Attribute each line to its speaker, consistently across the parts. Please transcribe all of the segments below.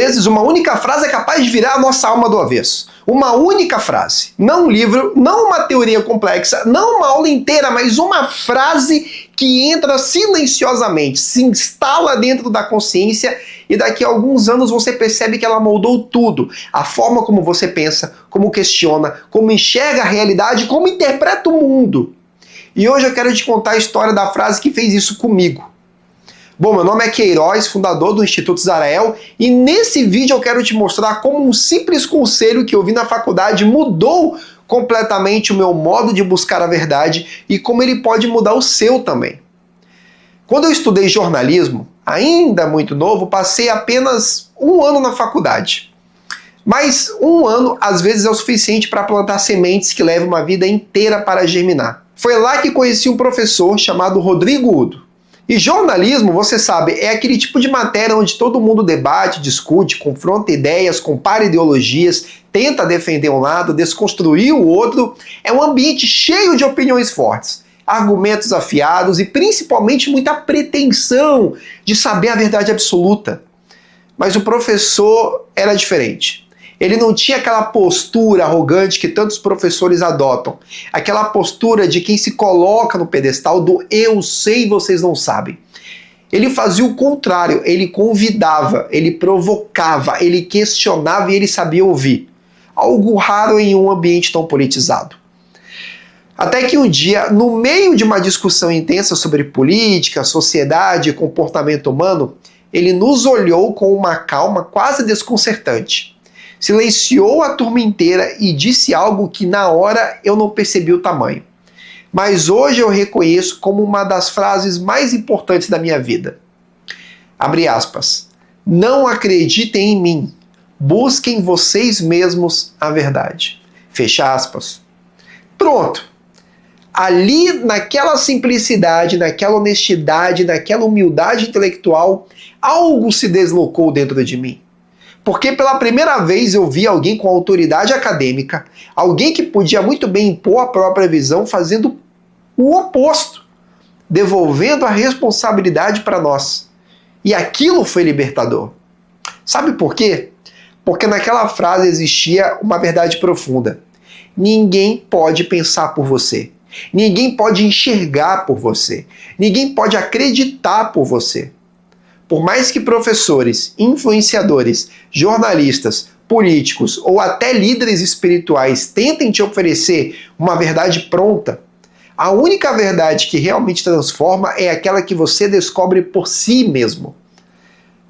Speaker 1: vezes, uma única frase é capaz de virar a nossa alma do avesso. Uma única frase. Não um livro, não uma teoria complexa, não uma aula inteira, mas uma frase que entra silenciosamente, se instala dentro da consciência e daqui a alguns anos você percebe que ela moldou tudo. A forma como você pensa, como questiona, como enxerga a realidade, como interpreta o mundo. E hoje eu quero te contar a história da frase que fez isso comigo. Bom, meu nome é Queiroz, fundador do Instituto Zarael, e nesse vídeo eu quero te mostrar como um simples conselho que eu vi na faculdade mudou completamente o meu modo de buscar a verdade e como ele pode mudar o seu também. Quando eu estudei jornalismo, ainda muito novo, passei apenas um ano na faculdade. Mas um ano, às vezes, é o suficiente para plantar sementes que levam uma vida inteira para germinar. Foi lá que conheci um professor chamado Rodrigo Udo. E jornalismo, você sabe, é aquele tipo de matéria onde todo mundo debate, discute, confronta ideias, compara ideologias, tenta defender um lado, desconstruir o outro. É um ambiente cheio de opiniões fortes, argumentos afiados e principalmente muita pretensão de saber a verdade absoluta. Mas o professor era diferente. Ele não tinha aquela postura arrogante que tantos professores adotam. Aquela postura de quem se coloca no pedestal do eu sei, vocês não sabem. Ele fazia o contrário, ele convidava, ele provocava, ele questionava e ele sabia ouvir. Algo raro em um ambiente tão politizado. Até que um dia, no meio de uma discussão intensa sobre política, sociedade e comportamento humano, ele nos olhou com uma calma quase desconcertante. Silenciou a turma inteira e disse algo que na hora eu não percebi o tamanho. Mas hoje eu reconheço como uma das frases mais importantes da minha vida. Abre aspas. Não acreditem em mim. Busquem vocês mesmos a verdade. Fecha aspas. Pronto. Ali, naquela simplicidade, naquela honestidade, naquela humildade intelectual, algo se deslocou dentro de mim. Porque pela primeira vez eu vi alguém com autoridade acadêmica, alguém que podia muito bem impor a própria visão, fazendo o oposto, devolvendo a responsabilidade para nós. E aquilo foi libertador. Sabe por quê? Porque naquela frase existia uma verdade profunda. Ninguém pode pensar por você. Ninguém pode enxergar por você. Ninguém pode acreditar por você. Por mais que professores, influenciadores, jornalistas, políticos ou até líderes espirituais tentem te oferecer uma verdade pronta, a única verdade que realmente transforma é aquela que você descobre por si mesmo.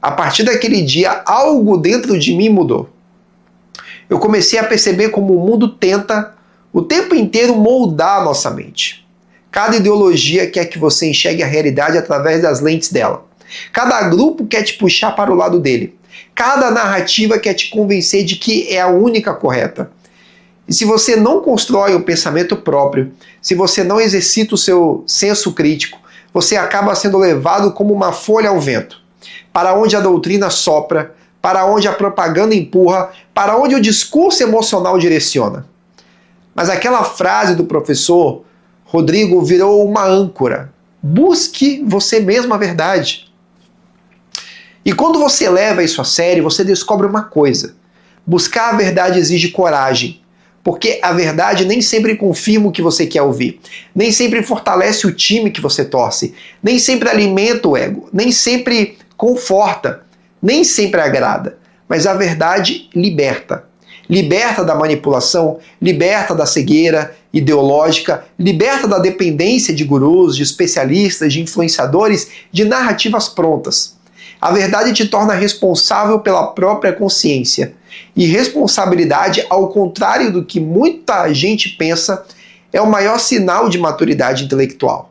Speaker 1: A partir daquele dia, algo dentro de mim mudou. Eu comecei a perceber como o mundo tenta o tempo inteiro moldar a nossa mente. Cada ideologia quer que você enxergue a realidade através das lentes dela. Cada grupo quer te puxar para o lado dele. Cada narrativa quer te convencer de que é a única correta. E se você não constrói um pensamento próprio, se você não exercita o seu senso crítico, você acaba sendo levado como uma folha ao vento, para onde a doutrina sopra, para onde a propaganda empurra, para onde o discurso emocional direciona. Mas aquela frase do professor Rodrigo virou uma âncora. Busque você mesmo a verdade. E quando você leva isso a sério, você descobre uma coisa. Buscar a verdade exige coragem, porque a verdade nem sempre confirma o que você quer ouvir, nem sempre fortalece o time que você torce, nem sempre alimenta o ego, nem sempre conforta, nem sempre agrada, mas a verdade liberta. Liberta da manipulação, liberta da cegueira ideológica, liberta da dependência de gurus, de especialistas, de influenciadores, de narrativas prontas. A verdade te torna responsável pela própria consciência. E responsabilidade, ao contrário do que muita gente pensa, é o maior sinal de maturidade intelectual.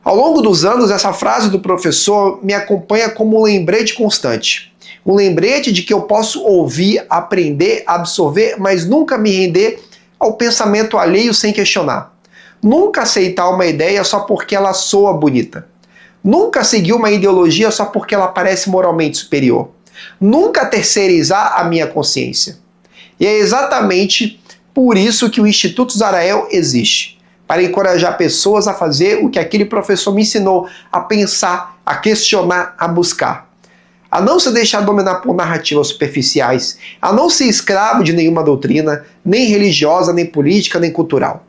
Speaker 1: Ao longo dos anos, essa frase do professor me acompanha como um lembrete constante. Um lembrete de que eu posso ouvir, aprender, absorver, mas nunca me render ao pensamento alheio sem questionar. Nunca aceitar uma ideia só porque ela soa bonita. Nunca seguir uma ideologia só porque ela parece moralmente superior. Nunca terceirizar a minha consciência. E é exatamente por isso que o Instituto Zarael existe. Para encorajar pessoas a fazer o que aquele professor me ensinou, a pensar, a questionar, a buscar. a não se deixar dominar por narrativas superficiais, a não ser escravo de nenhuma doutrina, nem religiosa, nem política, nem cultural.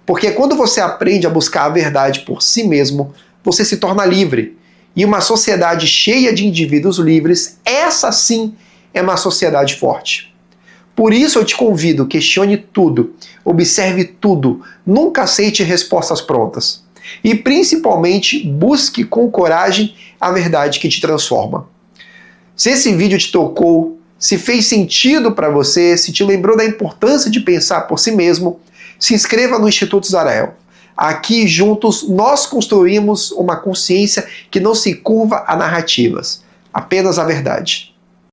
Speaker 1: Porque quando você aprende a buscar a verdade por si mesmo, você se torna livre. E uma sociedade cheia de indivíduos livres, essa sim é uma sociedade forte. Por isso eu te convido, questione tudo, observe tudo, nunca aceite respostas prontas. E principalmente busque com coragem a verdade que te transforma. Se esse vídeo te tocou, se fez sentido para você, se te lembrou da importância de pensar por si mesmo, se inscreva no Instituto Zarael. Aqui juntos nós construímos uma consciência que não se curva a narrativas, apenas a verdade.